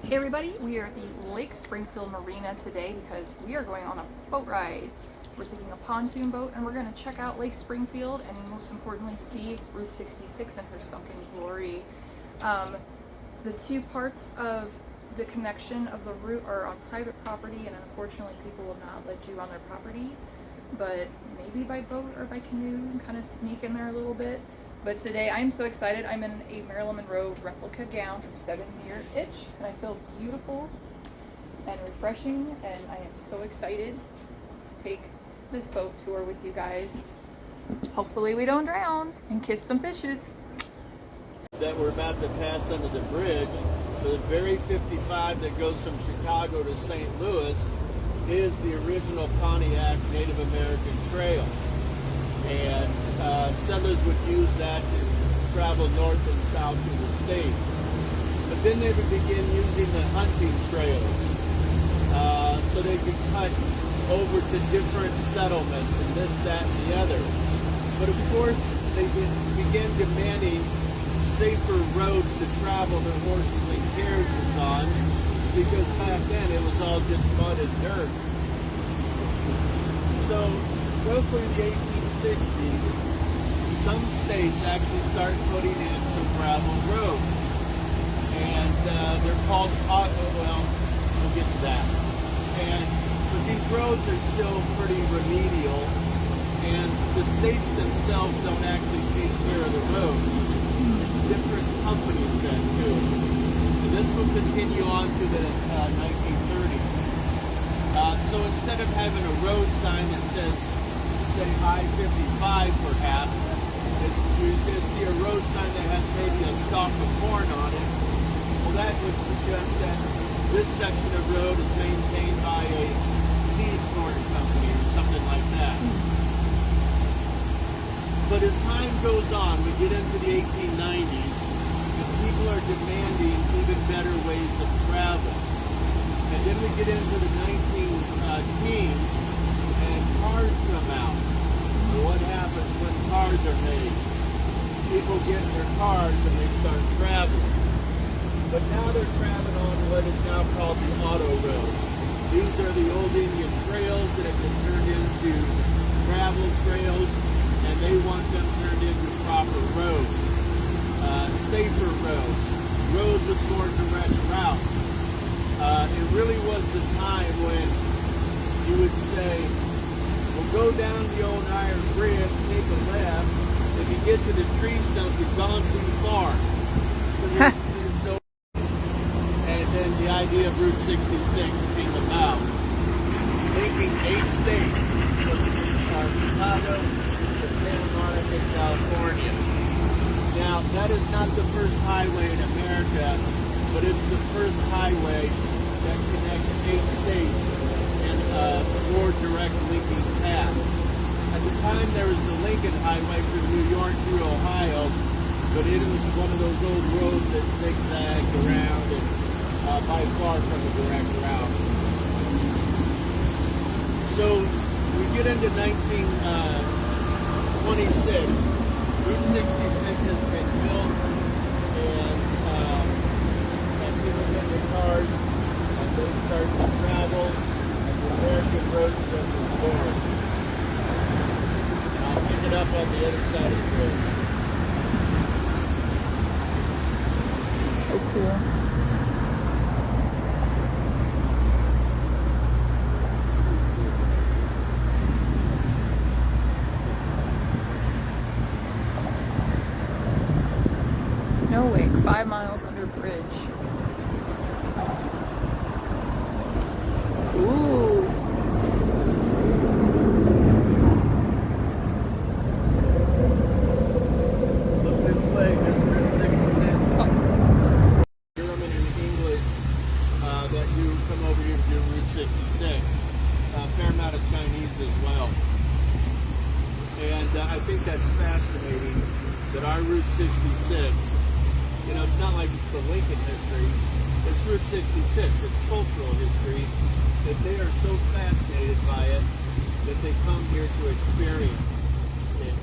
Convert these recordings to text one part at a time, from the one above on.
Hey everybody, we are at the Lake Springfield Marina today because we are going on a boat ride. We're taking a pontoon boat and we're going to check out Lake Springfield and most importantly see Route 66 in her sunken glory. The two parts of the connection of the route are on private property, and unfortunately people will not let you on their property, but maybe by boat or by canoe and kind of sneak in there a little bit. But today I'm so excited. I'm in a Marilyn Monroe replica gown from 7 Year Itch, and I feel beautiful and refreshing, and I am so excited to take this boat tour with you guys. Hopefully we don't drown and kiss some fishes. That we're about to pass under the bridge. So the Berry 55 that goes from Chicago to St. Louis is the original Pontiac Native American Trail. And settlers would use that to travel north and south through the state. But then they would begin using the hunting trails. So they could cut over to different settlements and this, that, and the other. But of course, they began demanding safer roads to travel their horses and carriages on, because back then it was all just mud and dirt. So roughly the 1860s, some states actually started putting in some gravel roads, and they're called we'll get to that. But these roads are still pretty remedial, and the states themselves don't actually take care of the roads. Different companies that do. So this will continue on to the 1930s. So instead of having a road sign that says, say, I-55 perhaps, you're going to see a road sign that has maybe a stalk of corn on it. Well, that would suggest that this section of road is maintained by a seed corn company or something like that. But as time goes on, we get into the 1890s, and people are demanding even better ways of travel. And then we get into the 19-teens, and cars come out. So what happens when cars are made? People get in their cars and they start traveling. But now they're traveling on what is now called the auto road. These are the old Indian trails that have been turned into gravel trails, and they want them turned into proper roads, safer roads with more direct routes. It really was the time when you would say, well, go down the old iron bridge, take a left. If you get to the tree stump, you've gone too far. So there's no. And then the idea of Route 66 came about, linking 8 states from Chicago, Santa Monica, California. Now, that is not the first highway in America, but it's the first highway that connects 8 states and more direct linking paths. At the time, there was the Lincoln Highway from New York through Ohio, but it was one of those old roads that zigzagged around and by far from a direct route. So, we get into 1926, Route 66 has been built, and people get in their cars, and they start to travel, and the American roads have been born. I'll pick it up on the other side of the bridge. So cool. No way, 5 miles under bridge. Ooh. Look this way, this is Route 66. German and English that do come over here to do Route 66. A fair amount of Chinese as well. And I think that's fascinating that our Route 66, you know, it's not like it's the Lincoln history, it's Route 66, it's cultural history, that they are so fascinated by it that they come here to experience it.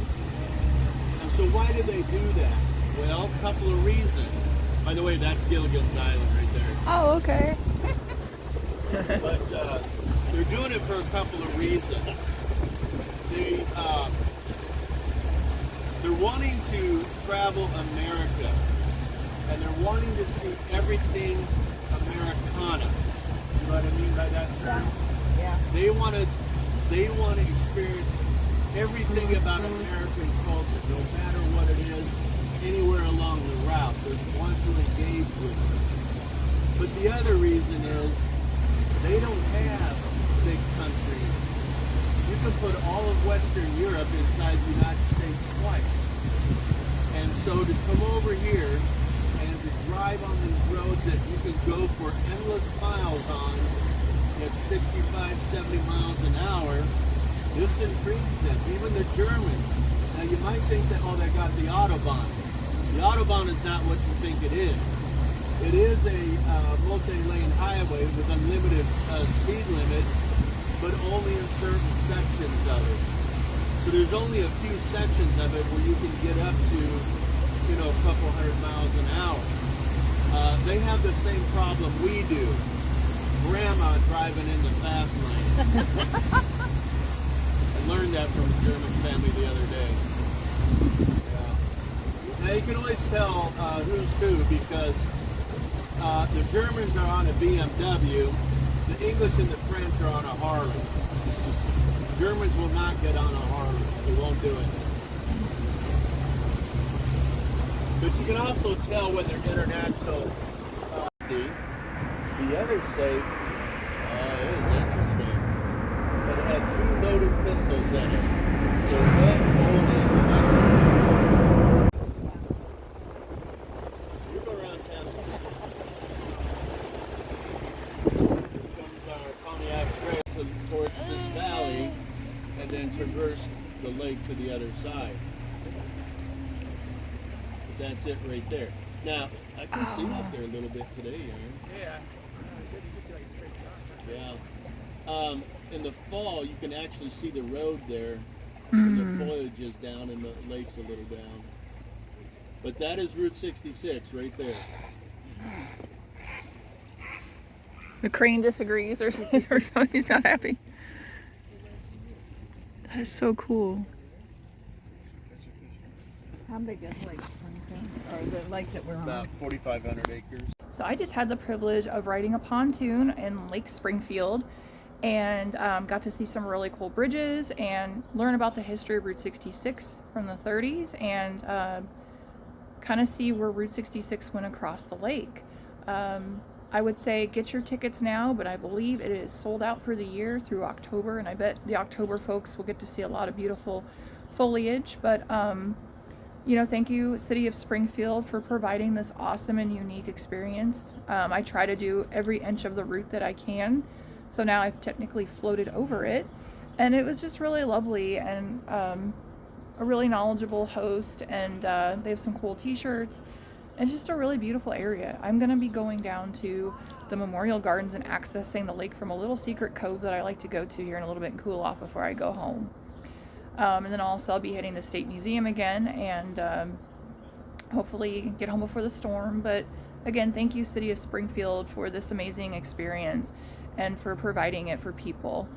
And so why do they do that? Well, a couple of reasons. By the way, that's Gilligan's Island right there. Oh, Oh, okay. But they're doing it for a couple of reasons. They're wanting to travel America, and they're wanting to see everything Americana. You know what I mean by that term? Yeah. They want to experience everything about American culture, no matter what it is, anywhere along the route. They want to engage with it. But the other reason is they don't have big countries. You can put all of Western Europe inside the United States twice. And so to come over here and to drive on these roads that you can go for endless miles on at 65, 70 miles an hour, this intrigues them. Even the Germans. Now you might think that, oh, they got the Autobahn. The Autobahn is not what you think it is. It is a multi-lane highway with unlimited speed limit, but only in certain sections of it. So there's only a few sections of it where you can get up to, you know, a couple hundred miles an hour. They have the same problem we do. Grandma driving in the fast lane. I learned that from a German family the other day. Yeah. Now you can always tell who's who because the Germans are on a BMW, the English and the French are on a Harley. Germans will not get on a Harley. They won't do it. But you can also tell when they're international. The other safe is interesting. But it had 2 loaded pistols in it. So one only ammunition. You go around town. Here comes our Pontiac Trail towards this valley and then traverse the lake to the other side. But that's it right there. Now, I can see up there a little bit today, Aaron. Yeah. Yeah. In the fall, you can actually see the road there. The foliage is down and the lake's a little down. But that is Route 66 right there. The crane disagrees or something. He's not happy. That is so cool. How big is Lake Springfield? Or the lake that we're on? About 4,500 acres. So I just had the privilege of riding a pontoon in Lake Springfield and got to see some really cool bridges and learn about the history of Route 66 from the 30s and kind of see where Route 66 went across the lake. I would say get your tickets now, but I believe it is sold out for the year through October, and I bet the October folks will get to see a lot of beautiful foliage. But you know, thank you, City of Springfield, for providing this awesome and unique experience. I try to do every inch of the route that I can, so now I've technically floated over it, and it was just really lovely and a really knowledgeable host, and they have some cool t-shirts. It's just a really beautiful area. I'm going to be going down to the Memorial Gardens and accessing the lake from a little secret cove that I like to go to here in a little bit and cool off before I go home. And then also I'll be hitting the State Museum again and hopefully get home before the storm. But again, thank you, City of Springfield, for this amazing experience and for providing it for people.